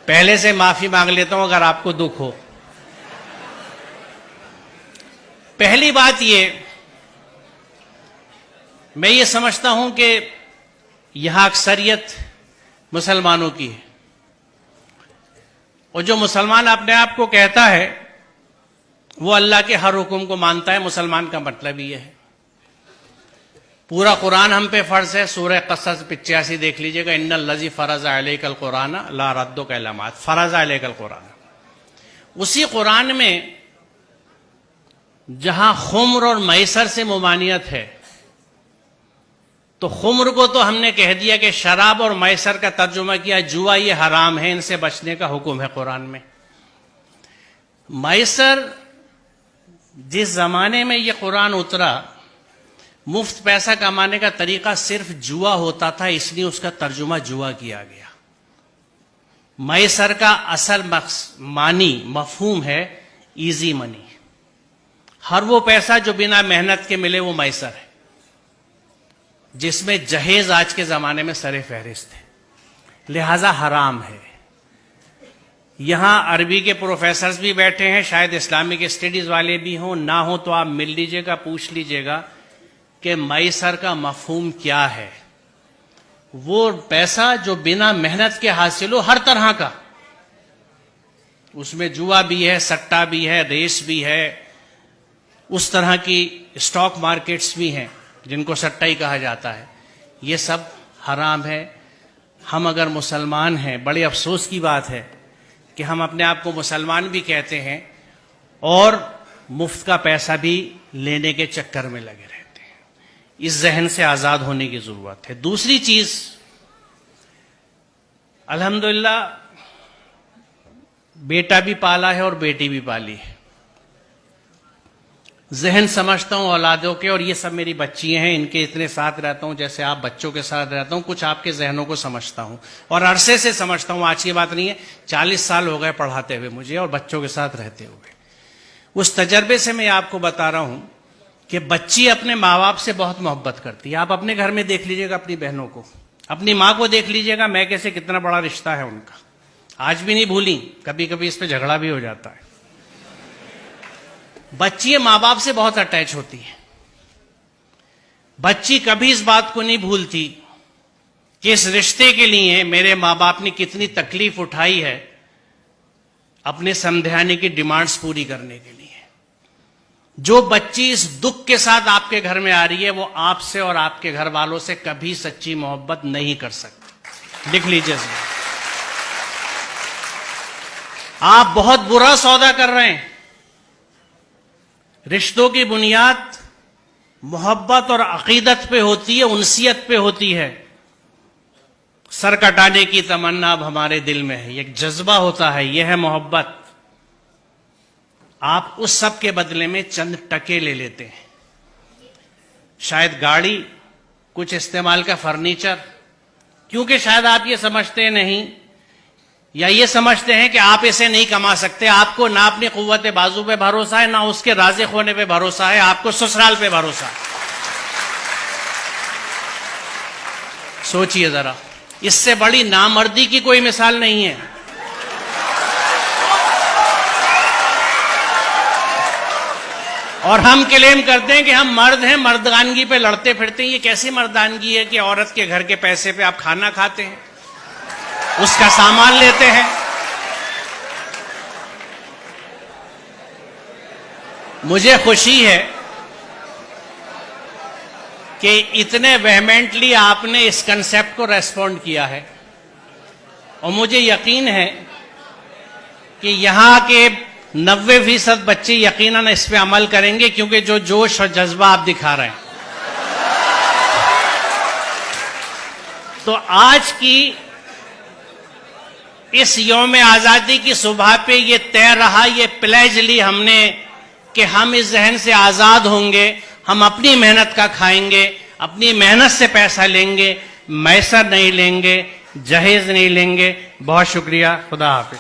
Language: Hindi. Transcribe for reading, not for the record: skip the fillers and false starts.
पहले से माफी मांग लेता हूं अगर आपको दुख हो। पहली बात मैं ये समझता हूं कि यहां अक्सरियत मुसलमानों की है, और जो मुसलमान अपने आप को कहता है वो अल्लाह के हर हुक्म को मानता है। मुसलमान का मतलब ये है। पूरा कुरान हम पे फर्ज है। सूरह क़सस 85 देख लीजिएगा, इन्नल लज़ी फ़रज़ा अलैकल कुरान ला रद्दुका इला मा फ़रज़ा अलैकल कुरान। उसी कुरान में जहां खुम्र और मैसर से मुमानियत है, तो खुम्र को तो हमने कह दिया कि शराब, और मैसर का तर्जुमा किया जुआ, ये हराम है, इनसे बचने का हुक्म है कुरान में। मैसर, जिस जमाने में ये कुरान उतरा, मुफ्त पैसा कमाने का तरीका सिर्फ जुआ होता था, इसलिए उसका तर्जुमा जुआ किया गया। मैसर का असल मानी मफहूम है इजी मनी। हर वो पैसा जो बिना मेहनत के मिले वो मैसर है, जिसमें जहेज आज के जमाने में सरे फहरिस्त है, लिहाजा हराम है। यहां अरबी के प्रोफेसर्स भी बैठे हैं, शायद इस्लामिक स्टडीज वाले भी हों, ना हो तो आप मिल लीजिएगा, पूछ लीजिएगा कि मैसर का मफहूम क्या है। वो पैसा जो बिना मेहनत के हासिल हो, हर तरह का, उसमें जुआ भी है, सट्टा भी है, रेस भी है, उस तरह की स्टॉक मार्केट्स भी हैं जिनको सट्टा ही कहा जाता है। ये सब हराम है। हम अगर मुसलमान हैं, बड़े अफसोस की बात है कि हम अपने आप को मुसलमान भी कहते हैं और मुफ्त का पैसा भी लेने के चक्कर में लगे रहते हैं। इस जहन से आज़ाद होने की ज़रूरत है। दूसरी चीज़, अल्हम्दुलिल्लाह बेटा भी पाला है और बेटी भी पाली है। जहन समझता हूं औलादों के, और ये सब मेरी बच्चियां हैं, इनके इतने साथ रहता हूं जैसे आप बच्चों के साथ रहता हूं। कुछ आपके जहनों को समझता हूं और अरसे से समझता हूं, आज की बात नहीं है। 40 साल हो गए पढ़ाते हुए मुझे और बच्चों के साथ रहते हुए। उस तजर्बे से मैं आपको बता रहा हूं कि बच्ची अपने माँ बाप से बहुत मोहब्बत करती है। आप अपने घर में देख लीजिएगा, अपनी बहनों को, अपनी माँ को देख लीजिएगा, मैके से कितना बड़ा रिश्ता है उनका, आज भी नहीं भूली। कभी कभी इस पर झगड़ा भी हो जाता है। बच्ची माँ बाप से बहुत अटैच होती है। बच्ची कभी इस बात को नहीं भूलती कि इस रिश्ते के लिए मेरे माँ बाप ने कितनी तकलीफ उठाई है अपने समझाने की डिमांड्स पूरी करने के लिए। जो बच्ची इस दुख के साथ आपके घर में आ रही है, वो आपसे और आपके घर वालों से कभी सच्ची मोहब्बत नहीं कर सकती। लिख लीजिए, आप बहुत बुरा सौदा कर रहे हैं। रिश्तों की बुनियाद मोहब्बत और अकीदत पे होती है, उनसियत पे होती है। सर कटाने की तमन्ना अब हमारे दिल में है, एक जज्बा होता है, यह है मोहब्बत। आप उस सब के बदले में चंद टके ले लेते हैं, शायद गाड़ी, कुछ इस्तेमाल का फर्नीचर, क्योंकि शायद आप ये समझते नहीं या ये समझते हैं कि आप इसे नहीं कमा सकते। आपको ना अपनी कुव्वत बाजू पे भरोसा है, ना उसके राज़िक होने पे भरोसा है, आपको ससुराल पे भरोसा है। सोचिए जरा, इससे बड़ी नामर्दी की कोई मिसाल नहीं है। और हम क्लेम करते हैं कि हम मर्द हैं, मर्दानगी पे लड़ते फिरते हैं। ये कैसी मर्दानगी है कि औरत के घर के पैसे पे आप खाना खाते हैं, उसका सामान लेते हैं। मुझे खुशी है कि इतने वेहमेंटली आपने इस कंसेप्ट को रेस्पॉन्ड किया है, और मुझे यकीन है कि यहां के 90% बच्चे यकीनन इस पे अमल करेंगे, क्योंकि जो जोश और जज्बा आप दिखा रहे हैं। तो आज की इस यौम आजादी की सुबह पे ये तय रहा, ये प्लेज ली हमने कि हम इस जहन से आजाद होंगे, हम अपनी मेहनत का खाएंगे, अपनी मेहनत से पैसा लेंगे, मैसर नहीं लेंगे, जहेज नहीं लेंगे। बहुत शुक्रिया, खुदा हाफिज।